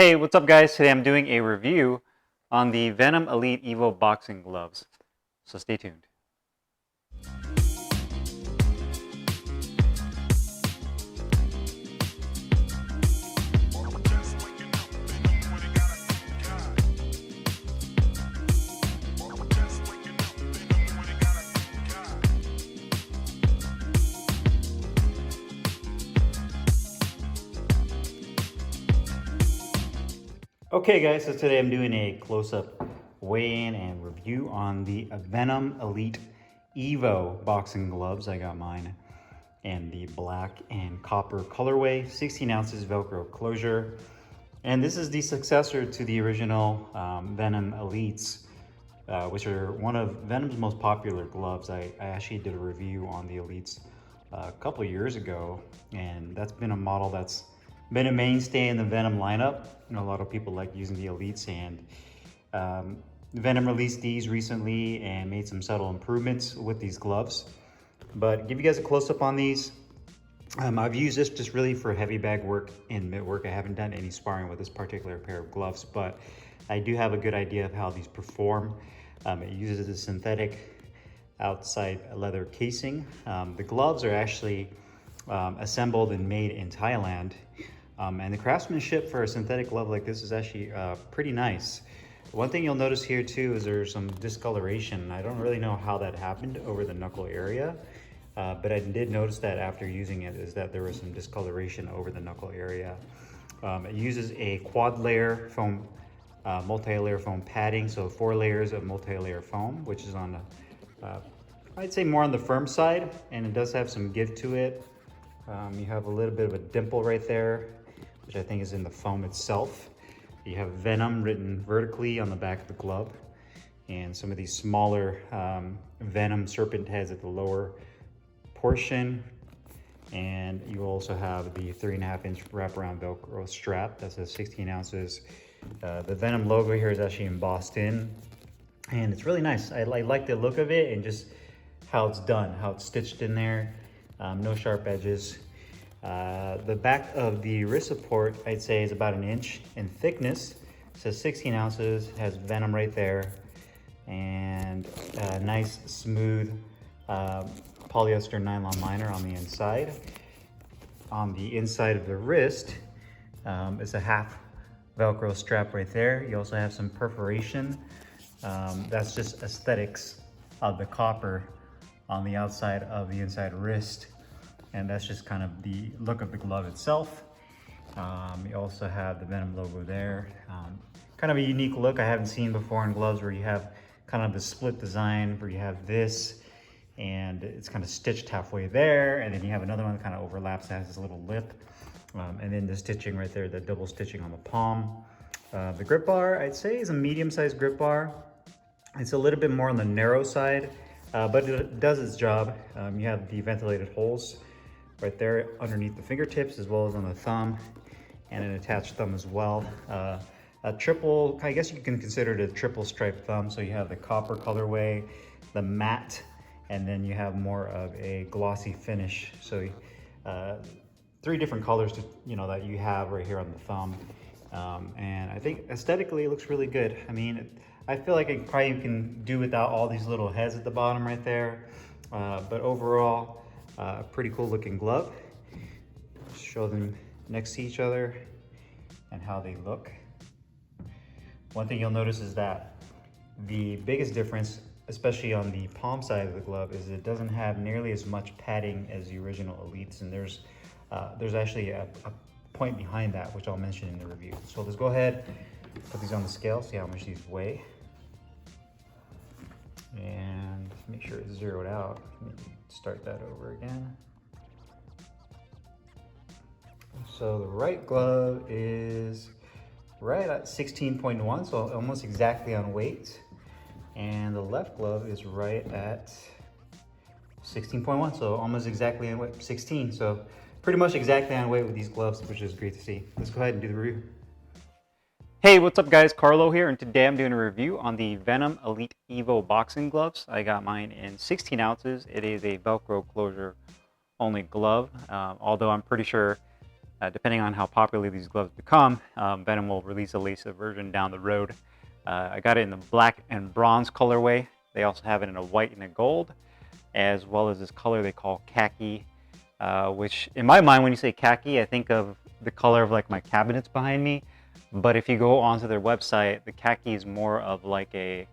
Hey, what's up guys? Today I'm doing a review on the Venum Elite EVO boxing gloves. So stay tuned. Okay guys, so today I'm doing a close-up weigh-in and review on the Venum Elite EVO boxing gloves. I got mine in the black and copper colorway, 16 ounces Velcro closure. And this is the successor to the original Venum Elites, which are one of Venum's most popular gloves. I actually did a review on the Elites a couple years ago, and that's been a model that's been a mainstay in the Venum lineup. You know, a lot of people like using the Elites, and Venum released these recently and made some subtle improvements with these gloves. But give you guys a close-up on these. I've used this just really for heavy bag work and mitt work. I haven't done any sparring with this particular pair of gloves, but I do have a good idea of how these perform. It uses a synthetic outside leather casing. The gloves are actually assembled and made in Thailand. And the craftsmanship for a synthetic glove like this is actually pretty nice. One thing you'll notice here too is there's some discoloration. I don't really know how that happened over the knuckle area, but I did notice that after using it is that there was some discoloration over the knuckle area. It uses a quad layer foam, multi-layer foam padding, so 4 layers of multi-layer foam, which is on the, I'd say more on the firm side, and it does have some give to it. You have a little bit of a dimple right there, which I think is in the foam itself. You have Venum written vertically on the back of the glove, and some of these smaller Venum serpent heads at the lower portion. And you also have the 3.5-inch wraparound Velcro strap that says 16 ounces. The Venum logo here is actually embossed in, and it's really nice. I like the look of it and just how it's done, how it's stitched in there. No sharp edges. The back of the wrist support, I'd say, is about 1 inch in thickness. It says 16 ounces, has Venum right there, and a nice smooth polyester nylon liner on the inside. On the inside of the wrist, it's a half Velcro strap right there. You also have some perforation. That's just aesthetics of the copper on the outside of the inside wrist. And that's just kind of the look of the glove itself. You also have the Venum logo there. Kind of a unique look I haven't seen before in gloves, where you have kind of the split design where you have this and it's kind of stitched halfway there, and then you have another one that kind of overlaps, that has this little lip, and then the stitching right there, the double stitching on the palm. The grip bar, I'd say, is a medium-sized grip bar. It's a little bit more on the narrow side, but it does its job. You have the ventilated holes right there underneath the fingertips, as well as on the thumb, and an attached thumb as well. A triple, I guess you can consider it a triple striped thumb. So you have the copper colorway, the matte, and then you have more of a glossy finish. So 3 different colors that you have right here on the thumb. And I think aesthetically it looks really good. I mean, I feel like I probably can do without all these little heads at the bottom right there. But overall, a pretty cool looking glove. Show them next to each other and how they look. One thing you'll notice is that the biggest difference, especially on the palm side of the glove, is it doesn't have nearly as much padding as the original Elites, and there's actually a point behind that, which I'll mention in the review. So let's go ahead, put these on the scale, see how much these weigh, and make sure it's zeroed out. Let me start that over again. So the right glove is right at 16.1, so almost exactly on weight. And the left glove is right at 16.1, so almost exactly on weight, 16. So pretty much exactly on weight with these gloves, which is great to see. Let's go ahead and do the review. Hey, what's up guys? Carlo here, and today I'm doing a review on the Venum Elite EVO boxing gloves. I got mine in 16 ounces. It is a Velcro closure only glove, although I'm pretty sure Depending on how popular these gloves become, Venum will release a lace-up version down the road. I got it in the black and bronze colorway. They also have it in a white and a gold, as well as this color they call khaki, which in my mind, when you say khaki, I think of the color of like my cabinets behind me. But if you go onto their website, the khaki is more of like an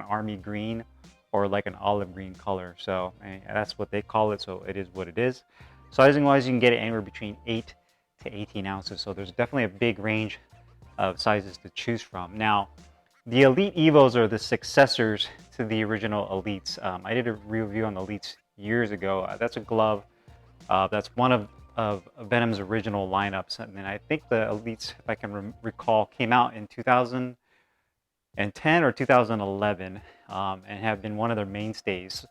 army green or like an olive green color. So that's what they call it. So it is what it is. Sizing wise, you can get it anywhere between 8 to 18 ounces. So there's definitely a big range of sizes to choose from. Now, the Elite EVOs are the successors to the original Elites. I did a review on the Elites years ago. That's a glove that's one of Venum's original lineups. And then I think the Elites, if I can recall, came out in 2010 or 2011 and have been one of their mainstays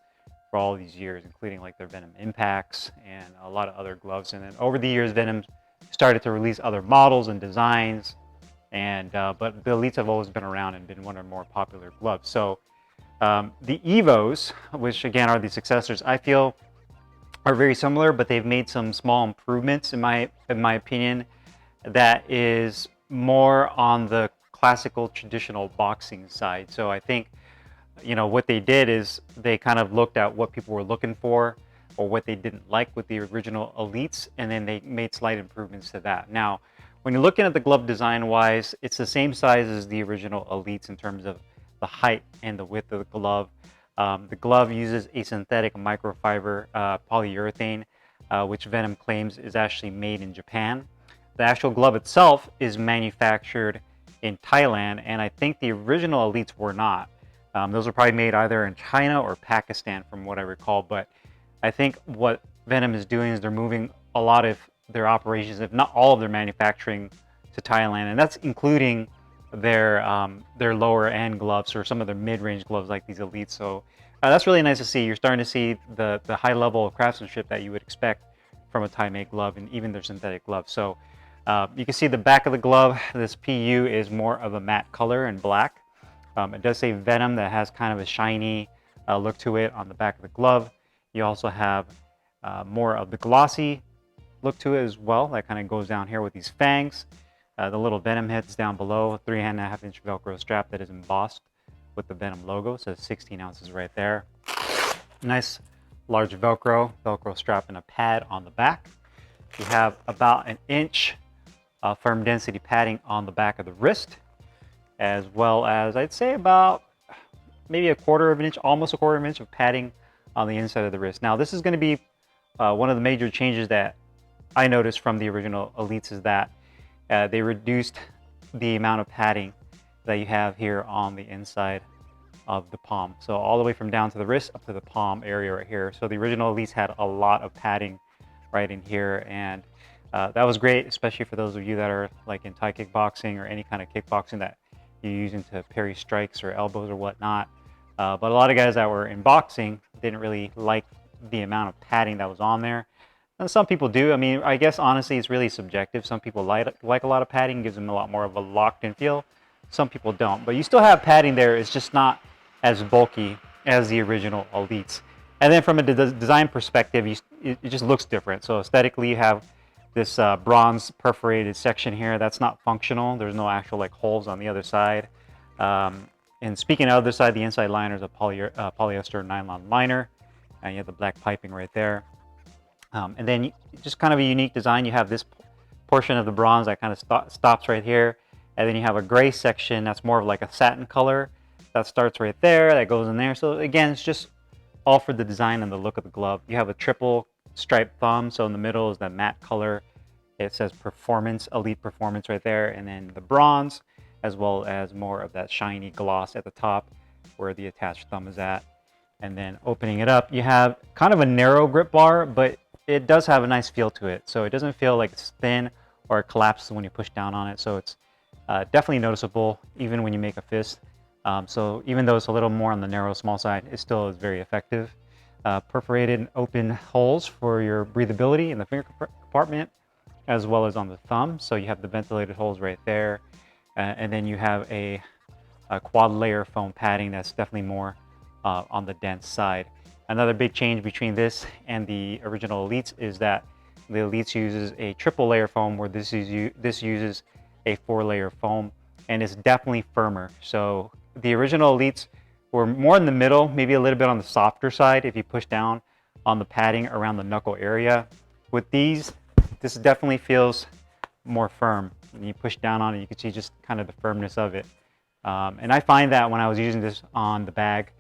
for all these years, including like their Venum Impacts and a lot of other gloves. And then over the years, Venum started to release other models and designs. And but the Elites have always been around and been one of the more popular gloves. So the EVOs, which again are the successors, I feel are very similar, but they've made some small improvements in my opinion. That is more on the classical traditional boxing side. So I think, you know, what they did is they kind of looked at what people were looking for or what they didn't like with the original Elites, and then they made slight improvements to that. Now, when you're looking at the glove design wise, it's the same size as the original Elites in terms of the height and the width of the glove. The glove uses a synthetic microfiber polyurethane, which Venum claims is actually made in Japan. The actual glove itself is manufactured in Thailand, and I think the original Elites were not. Those were probably made either in China or Pakistan from what I recall, but I think what Venum is doing is they're moving a lot of their operations, if not all of their manufacturing, to Thailand, and that's including their lower end gloves or some of their mid-range gloves like these Elites. So that's really nice to see. You're starting to see the high level of craftsmanship that you would expect from a Thai-made glove and even their synthetic gloves. So you can see the back of the glove. This PU is more of a matte color and black. It does say Venum, that has kind of a shiny look to it on the back of the glove. You also have more of the glossy look to it as well. That kind of goes down here with these fangs. The little Venum heads down below, 3.5-inch Velcro strap that is embossed with the Venum logo. So 16 ounces right there. Nice large Velcro strap and a pad on the back. You have about 1 inch firm density padding on the back of the wrist, as well as I'd say about maybe 1/4 inch, almost 1/4 inch of padding on the inside of the wrist. Now this is going to be one of the major changes that I noticed from the original Elites is that they reduced the amount of padding that you have here on the inside of the palm. So all the way from down to the wrist up to the palm area right here. So the original Elites had a lot of padding right in here, and that was great, especially for those of you that are like in Thai kickboxing or any kind of kickboxing that you're using to parry strikes or elbows or whatnot. But a lot of guys that were in boxing didn't really like the amount of padding that was on there. And some people do. I mean, I guess honestly it's really subjective. Some people like a lot of padding, gives them a lot more of a locked in feel. Some people don't. But you still have padding there, it's just not as bulky as the original Elites. And then from a design perspective, it just looks different. So aesthetically, you have this bronze perforated section here. That's not functional. There's no actual like holes on the other side. And speaking of the other side, the inside liner is a polyester nylon liner. And you have the black piping right there. And then just kind of a unique design. You have this portion of the bronze that kind of stops right here. And then you have a gray section that's more of like a satin color that starts right there, that goes in there. So again, it's just all for the design and the look of the glove. You have a triple striped thumb. So in the middle is that matte color. It says Performance, Elite Performance right there. And then the bronze, as well as more of that shiny gloss at the top where the attached thumb is at. And then opening it up, you have kind of a narrow grip bar, but it does have a nice feel to it. So it doesn't feel like it's thin or it collapses when you push down on it. So it's definitely noticeable even when you make a fist. So even though it's a little more on the narrow, small side, it still is very effective. Perforated and open holes for your breathability in the finger compartment, as well as on the thumb. So you have the ventilated holes right there. And then you have a quad layer foam padding that's definitely more on the dense side. Another big change between this and the original Elites is that The Elites uses a triple layer foam, where this uses a 4-layer foam, and it's definitely firmer. So the original Elites were more in the middle, maybe a little bit on the softer side if you push down on the padding around the knuckle area. With these, this definitely feels more firm. When you push down on it, you can see just kind of the firmness of it. And I find that when I was using this on the bag,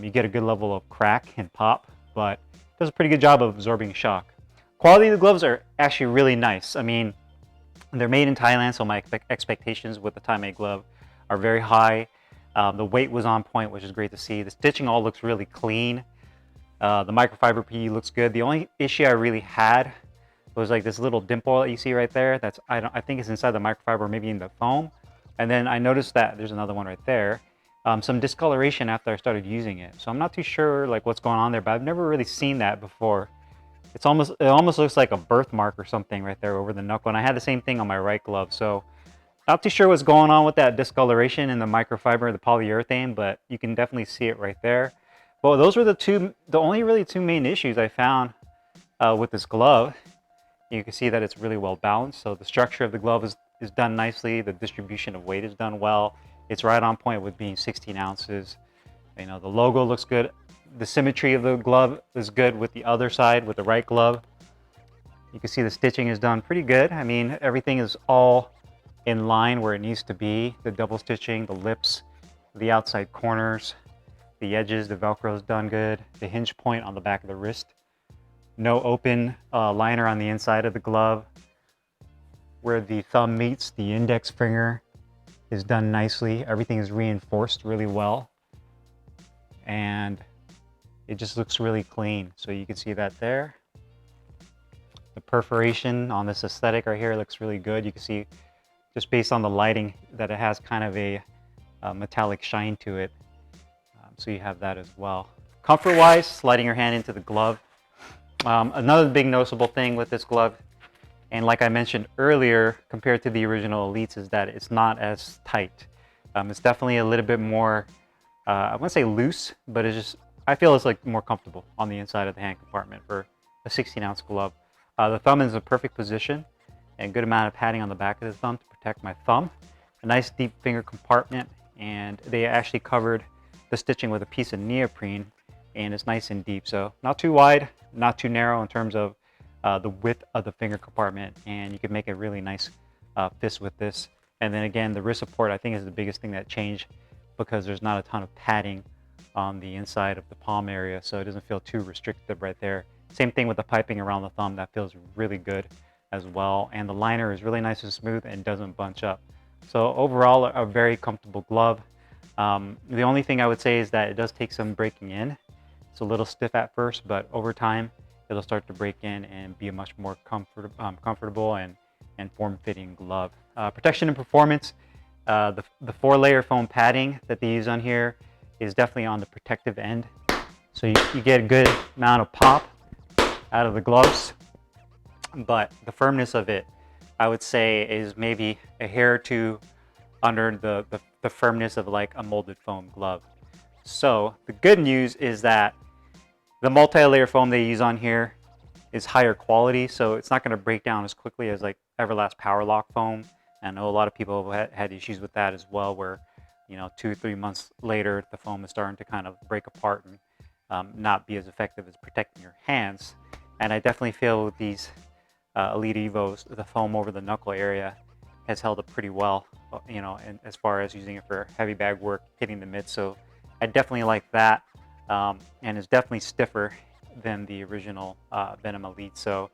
you get a good level of crack and pop, but it does a pretty good job of absorbing shock. Quality of the gloves are actually really nice. I mean, they're made in Thailand, so my expectations with the Thai-made glove are very high. The weight was on point, which is great to see. The stitching all looks really clean. The microfiber PE looks good. The only issue I really had was like this little dimple that you see right there. That's I think it's inside the microfiber, maybe in the foam. And then I noticed that there's another one right there. Some discoloration after I started using it. So I'm not too sure like what's going on there, but I've never really seen that before. It almost looks like a birthmark or something right there over the knuckle. And I had the same thing on my right glove. So not too sure what's going on with that discoloration in the microfiber, the polyurethane, but you can definitely see it right there. Well, those were the only really two main issues I found with this glove. You can see that it's really well balanced. So the structure of the glove is done nicely. The distribution of weight is done well. It's right on point with being 16 ounces. You know, the logo looks good. The symmetry of the glove is good with the other side, with the right glove. You can see the stitching is done pretty good. I mean, everything is all in line where it needs to be. The double stitching, the lips, the outside corners, the edges, the Velcro is done good. The hinge point on the back of the wrist. No open liner on the inside of the glove. Where the thumb meets the index finger is done nicely. Everything is reinforced really well. And it just looks really clean. So you can see that there. The perforation on this aesthetic right here looks really good. You can see just based on the lighting that it has kind of a metallic shine to it. So you have that as well. Comfort-wise, sliding your hand into the glove. Another big noticeable thing with this glove, and like I mentioned earlier, compared to the original Elites, is that it's not as tight. It's definitely a little bit more, I wouldn't say loose, but it's just, I feel it's like more comfortable on the inside of the hand compartment for a 16-ounce glove. The thumb is in a perfect position, and a good amount of padding on the back of the thumb to protect my thumb. A nice deep finger compartment, and they actually covered the stitching with a piece of neoprene, and it's nice and deep. So not too wide, not too narrow in terms of the width of the finger compartment, and you can make a really nice fist with this. And then again, the wrist support I think is the biggest thing that changed, because there's not a ton of padding on the inside of the palm area, so it doesn't feel too restrictive right there. Same thing with the piping around the thumb, that feels really good as well. And the liner is really nice and smooth and doesn't bunch up. So overall, a very comfortable glove. The only thing I would say is that it does take some breaking in. It's a little stiff at first, but over time, it'll start to break in and be a much more comfortable and form-fitting glove. Protection and performance, the 4-layer foam padding that they use on here is definitely on the protective end. So you get a good amount of pop out of the gloves, but the firmness of it, I would say, is maybe a hair or two under the firmness of like a molded foam glove. So the good news is that the multi-layer foam they use on here is higher quality, so it's not going to break down as quickly as like Everlast Power Lock foam. I know a lot of people have had issues with that as well, where 2-3 months later the foam is starting to kind of break apart and not be as effective as protecting your hands. And I definitely feel with these Elite EVOs, the foam over the knuckle area has held up pretty well, and as far as using it for heavy bag work, hitting the mitts. So I definitely like that, and it's definitely stiffer than the original Venum Elite. So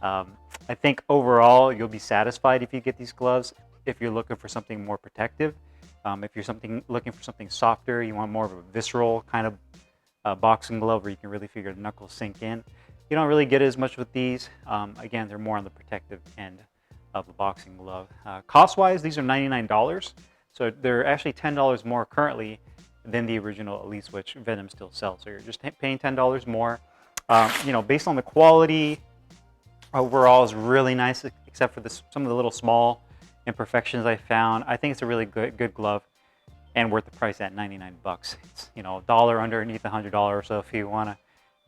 I think overall you'll be satisfied if you get these gloves. If you're looking for something more protective, if you're looking for something softer, you want more of a visceral kind of boxing glove where you can really feel your knuckles sink in. You don't really get as much with these. Again, they're more on the protective end of the boxing glove. Cost-wise, these are $99, so they're actually $10 more currently than the original Elite, which Venum still sells. So you're just paying $10 more. Based on the quality, overall is really nice, except for some of the little small imperfections I found. I think it's a really good glove and worth the price at 99 bucks. It's $1 underneath $100 or so if you want to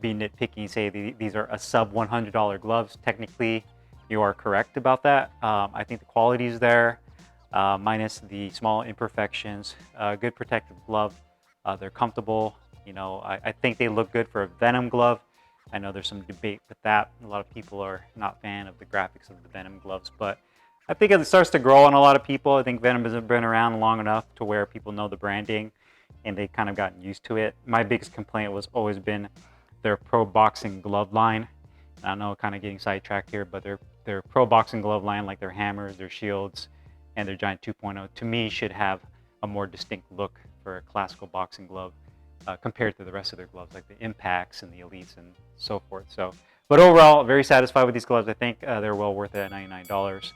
be nitpicky and say these are a sub $100 gloves. Technically, you are correct about that. I think the quality is there, minus the small imperfections. Good protective glove. They're comfortable. You know, I think they look good for a Venum glove. I know there's some debate with that. A lot of people are not fan of the graphics of the Venum gloves, but I think it starts to grow on a lot of people. I think Venum has been around long enough to where people know the branding and they kind of gotten used to it. My biggest complaint was always been their pro boxing glove line. I know kind of getting sidetracked here, but their pro boxing glove line, like their hammers, their shields, and their Giant 2.0, to me should have a more distinct look for a classical boxing glove compared to the rest of their gloves, like the Impacts and the Elites and so forth. So, but overall, very satisfied with these gloves. I think they're well worth it at $99.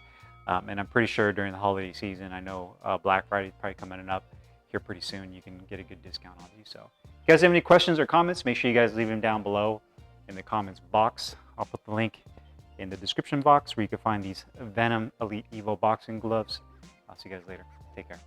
And I'm pretty sure during the holiday season, I know Black Friday is probably coming up here pretty soon. You can get a good discount on these. So if you guys have any questions or comments, make sure you guys leave them down below in the comments box. I'll put the link in the description box where you can find these Venum Elite EVO boxing gloves. I'll see you guys later. Take care.